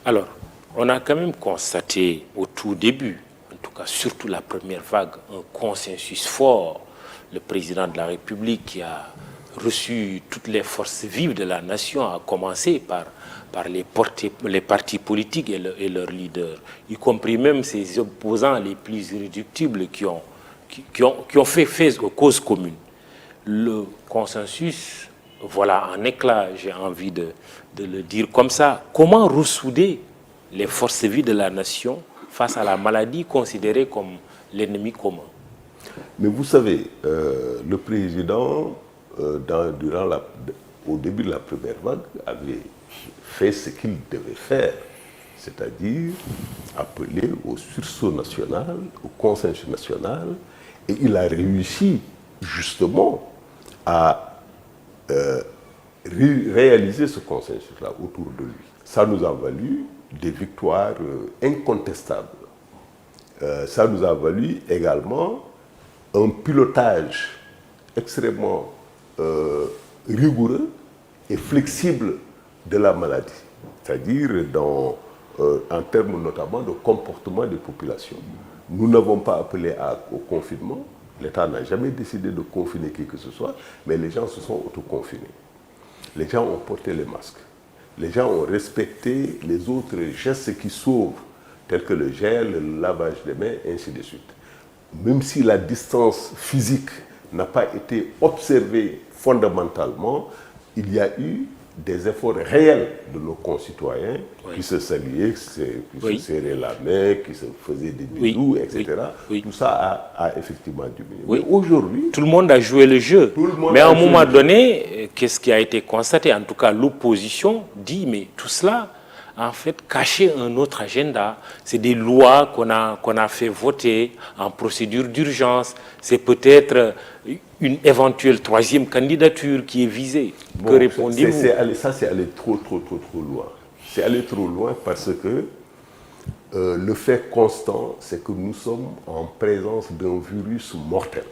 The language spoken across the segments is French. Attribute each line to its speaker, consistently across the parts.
Speaker 1: Alors, on a quand même constaté au tout début, en tout cas surtout la première vague, un consensus fort. Le président de la République qui a reçu toutes les forces vives de la nation, à commencer par les partis politiques et leurs leaders, y compris même ses opposants les plus irréductibles qui ont fait aux causes communes. Le consensus, voilà un éclat, j'ai envie de le dire comme ça. Comment ressouder les forces vives de la nation face à la maladie considérée comme l'ennemi commun?
Speaker 2: Mais vous savez, le président, au début de la première vague, avait fait ce qu'il devait faire, c'est-à-dire appeler au sursaut national, au consensus national, et il a réussi justement à réaliser ce consensus-là autour de lui. Ça nous a valu des victoires incontestables. Ça nous a valu également un pilotage extrêmement rigoureux et flexible de la maladie, c'est-à-dire en termes notamment de comportement des populations. Nous n'avons pas appelé au confinement, l'État n'a jamais décidé de confiner qui que ce soit, mais les gens se sont autoconfinés. Les gens ont porté les masques, les gens ont respecté les autres gestes qui sauvent, tels que le gel, le lavage des mains, ainsi de suite. Même si la distance physique n'a pas été observée fondamentalement, il y a eu des efforts réels de nos concitoyens qui se saluaient, qui se serraient la main, qui se faisaient des bisous, etc. Tout ça a effectivement diminué. Mais aujourd'hui,
Speaker 1: tout le monde a joué le jeu. Mais à un moment donné, qu'est-ce qui a été constaté? En tout cas, l'opposition dit, mais tout cela, en fait, cacher un autre agenda. C'est des lois qu'on a fait voter en procédure d'urgence. C'est peut-être une éventuelle troisième candidature qui est visée.
Speaker 2: Bon,
Speaker 1: que répondez-vous?
Speaker 2: Ça, c'est aller trop loin. C'est aller trop loin parce que le fait constant, c'est que nous sommes en présence d'un virus mortel.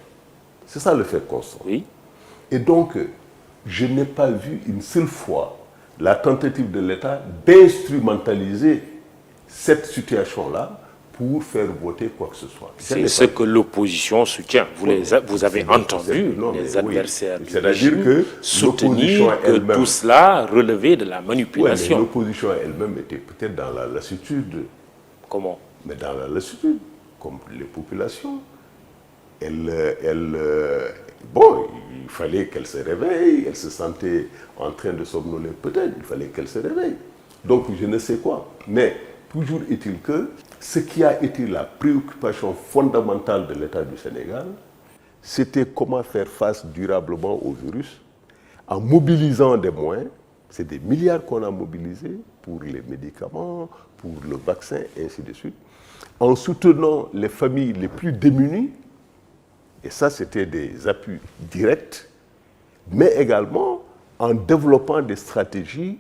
Speaker 2: C'est ça le fait constant.
Speaker 1: Oui.
Speaker 2: Et donc, je n'ai pas vu une seule fois la tentative de l'État d'instrumentaliser cette situation-là pour faire voter quoi que ce soit.
Speaker 1: C'est ce que l'opposition soutient. Vous avez entendu les adversaires du régime soutenir que tout cela relevait de la manipulation.
Speaker 2: Oui, l'opposition elle-même était peut-être dans la lassitude.
Speaker 1: Comment?
Speaker 2: Mais dans la lassitude, comme les populations. Bon, il fallait qu'elle se réveille, elle se sentait en train de somnoler peut-être, il fallait qu'elle se réveille. Donc je ne sais quoi. Mais toujours est-il que ce qui a été la préoccupation fondamentale de l'État du Sénégal, c'était comment faire face durablement au virus en mobilisant des moyens. C'est des milliards qu'on a mobilisés pour les médicaments, pour le vaccin, et ainsi de suite, en soutenant les familles les plus démunies. Et ça, c'était des appuis directs, mais également en développant des stratégies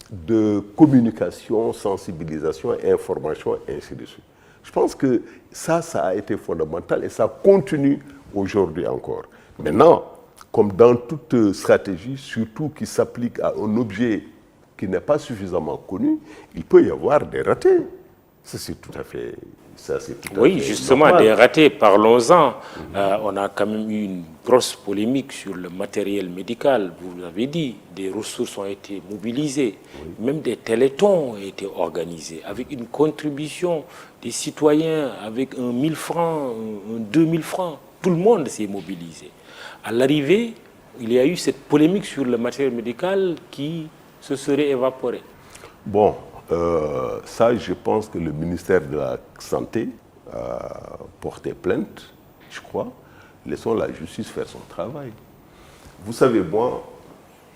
Speaker 2: de communication, sensibilisation, information, et ainsi de suite. Je pense que ça a été fondamental et ça continue aujourd'hui encore. Maintenant, comme dans toute stratégie, surtout qui s'applique à un objet qui n'est pas suffisamment connu, il peut y avoir des ratés. Ça, c'est tout à fait...
Speaker 1: Oui, justement, normal. Des ratés, parlons-en. On a quand même eu une grosse polémique sur le matériel médical. Vous l'avez dit, des ressources ont été mobilisées. Oui. Même des télétons ont été organisés avec une contribution des citoyens, avec 1 000 francs, 2 000 francs. Tout le monde s'est mobilisé. À l'arrivée, il y a eu cette polémique sur le matériel médical qui se serait évaporée.
Speaker 2: Bon. Ça, je pense que le ministère de la Santé a porté plainte, je crois. Laissons la justice faire son travail. Vous savez, moi...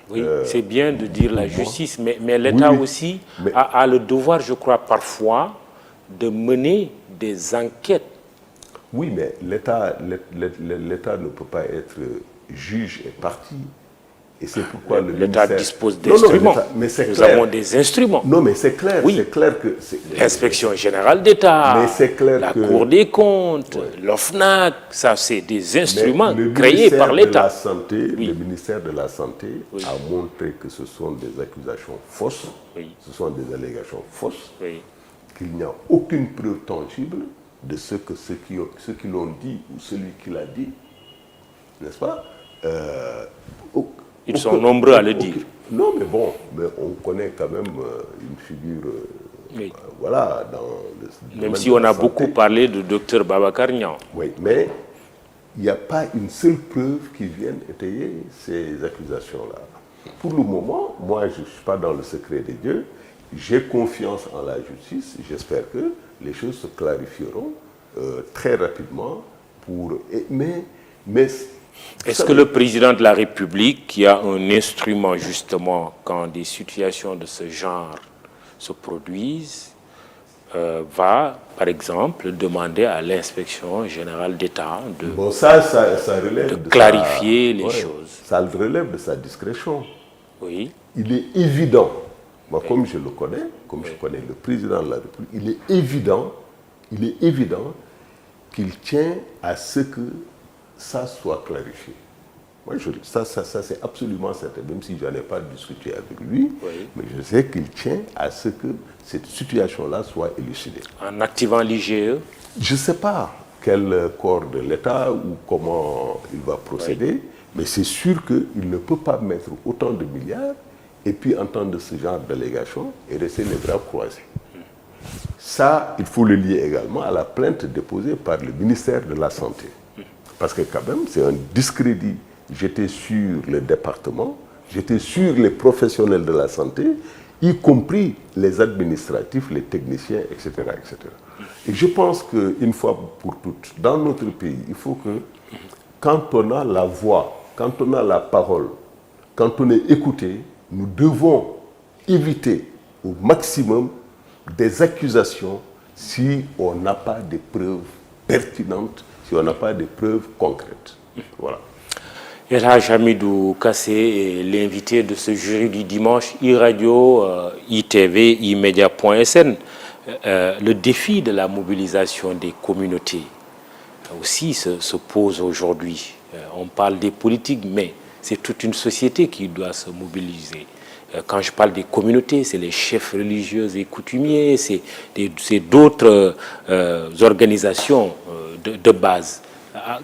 Speaker 1: Oui, c'est bien de dire la justice, mais l'État aussi a le devoir, je crois, parfois, de mener des enquêtes.
Speaker 2: Oui, mais l'État ne peut pas être juge et partie. Et c'est pourquoi
Speaker 1: l'État dispose d'instruments. Nous avons des instruments.
Speaker 2: Non, mais c'est clair.
Speaker 1: Oui.
Speaker 2: C'est clair que
Speaker 1: L'inspection générale d'État, la Cour des comptes, l'OFNAC, ça c'est des instruments créés par l'État.
Speaker 2: Le ministère de la Santé a montré que ce sont des accusations fausses, ce sont des allégations fausses, qu'il n'y a aucune preuve tangible de ce que ceux qui l'ont dit ou celui qui l'a dit, n'est-ce pas?
Speaker 1: Ils sont nombreux à le dire.
Speaker 2: Non, mais bon, mais on connaît quand même une figure, voilà, dans
Speaker 1: même si on a beaucoup parlé de Dr Babacar Niang.
Speaker 2: Oui, mais il n'y a pas une seule preuve qui vienne étayer ces accusations-là. Pour le moment, moi, je ne suis pas dans le secret des dieux. J'ai confiance en la justice. J'espère que les choses se clarifieront très rapidement. Mais
Speaker 1: est-ce que le président de la République, qui a un instrument justement quand des situations de ce genre se produisent, va, par exemple, demander à l'inspection générale d'État de clarifier les choses?
Speaker 2: Ça relève de sa discrétion.
Speaker 1: Oui.
Speaker 2: Il est évident, moi comme je le connais, comme je connais le président de la République, il est évident qu'il tient à ce que ça soit clarifié. Moi, ça c'est absolument certain, même si je n'en ai pas discuté avec lui, mais je sais qu'il tient à ce que cette situation-là soit élucidée.
Speaker 1: En activant l'IGE?
Speaker 2: Je ne sais pas quel corps de l'État ou comment il va procéder, mais c'est sûr qu'il ne peut pas mettre autant de milliards et puis entendre ce genre d'allégation et rester les bras croisés. Ça, il faut le lier également à la plainte déposée par le ministère de la Santé. Parce que quand même, c'est un discrédit. J'étais sur le département, j'étais sur les professionnels de la santé, y compris les administratifs, les techniciens, etc. etc. Et je pense qu'une fois pour toutes, dans notre pays, il faut que, quand on a la voix, quand on a la parole, quand on est écouté, nous devons éviter au maximum des accusations si on n'a pas de preuves pertinentes, si on n'a pas de preuves concrètes. Voilà.
Speaker 1: El Hadj Hamidou Kassé est l'invité de ce jury du dimanche, iRadio, ITV, iMedia.sn. Le défi de la mobilisation des communautés aussi se pose aujourd'hui. On parle des politiques, mais c'est toute une société qui doit se mobiliser. Quand je parle des communautés, c'est les chefs religieux et coutumiers, c'est d'autres organisations de base.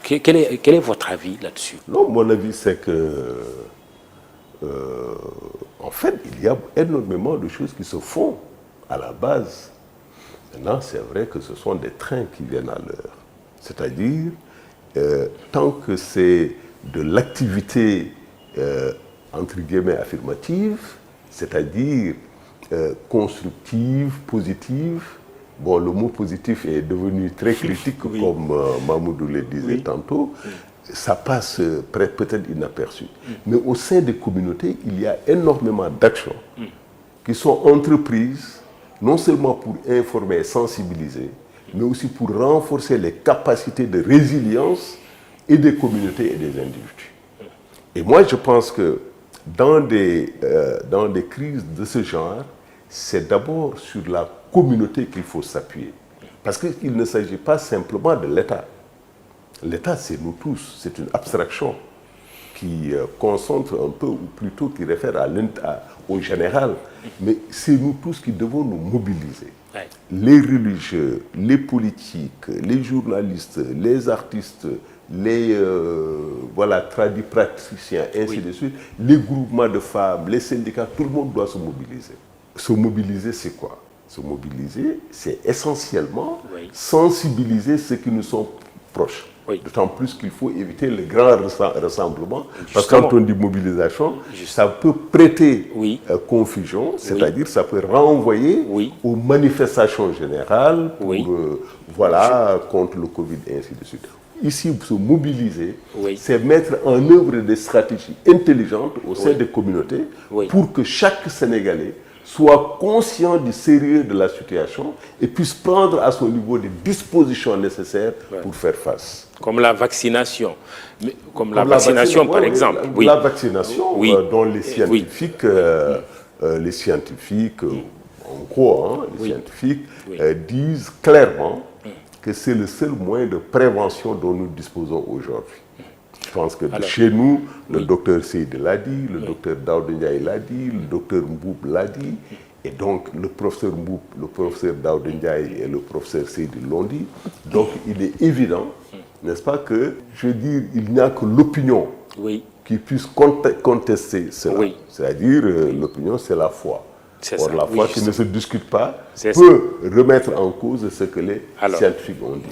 Speaker 1: Quel est votre avis là-dessus?
Speaker 2: Non, mon avis, c'est que, en fait, il y a énormément de choses qui se font à la base. Maintenant, c'est vrai que ce sont des trains qui viennent à l'heure. C'est-à-dire, tant que c'est de l'activité, entre guillemets, affirmative, c'est-à-dire constructive, positive. Bon, le mot positif est devenu très critique, comme Mahmoudou le disait tantôt. Ça passe peut-être inaperçu. Mais au sein des communautés, il y a énormément d'actions qui sont entreprises, non seulement pour informer et sensibiliser, mais aussi pour renforcer les capacités de résilience et des communautés et des individus. Et moi, je pense que dans des crises de ce genre, c'est d'abord sur la communauté qu'il faut s'appuyer. Parce qu'il ne s'agit pas simplement de l'État. L'État, c'est nous tous. C'est une abstraction qui concentre un peu, ou plutôt qui réfère au général. Mais c'est nous tous qui devons nous mobiliser. Les religieux, les politiques, les journalistes, les artistes, les tradipraticiens, ainsi de suite, les groupements de femmes, les syndicats, tout le monde doit se mobiliser. Se mobiliser, c'est quoi? Se mobiliser, c'est essentiellement sensibiliser ceux qui nous sont proches. D'autant plus qu'il faut éviter le grand rassemblement. Parce que quand on dit mobilisation, ça peut prêter confusion, c'est-à-dire ça peut renvoyer aux manifestations générales contre le Covid et ainsi de suite. Ici, se mobiliser, c'est mettre en œuvre des stratégies intelligentes au sein des communautés pour que chaque Sénégalais soit conscient du sérieux de la situation et puisse prendre à son niveau les dispositions nécessaires pour faire face.
Speaker 1: Comme la vaccination. Comme la vaccination, par exemple. Oui.
Speaker 2: La vaccination,
Speaker 1: oui.
Speaker 2: Dont les scientifiques, en gros, hein, les scientifiques disent clairement que c'est le seul moyen de prévention dont nous disposons aujourd'hui. Je pense que chez nous, le docteur Seydi l'a dit, le docteur Daouda Ndiaye l'a dit, le docteur Mboup l'a dit, et donc le professeur Mboup, le professeur Daouda Ndiaye et le professeur Seydi l'ont dit. Donc il est évident, n'est-ce pas, que, je veux dire, il n'y a que l'opinion qui puisse contester cela. C'est-à-dire, l'opinion, c'est la foi. Or, la foi qui ne se discute pas peut remettre en cause ce que les scientifiques ont dit.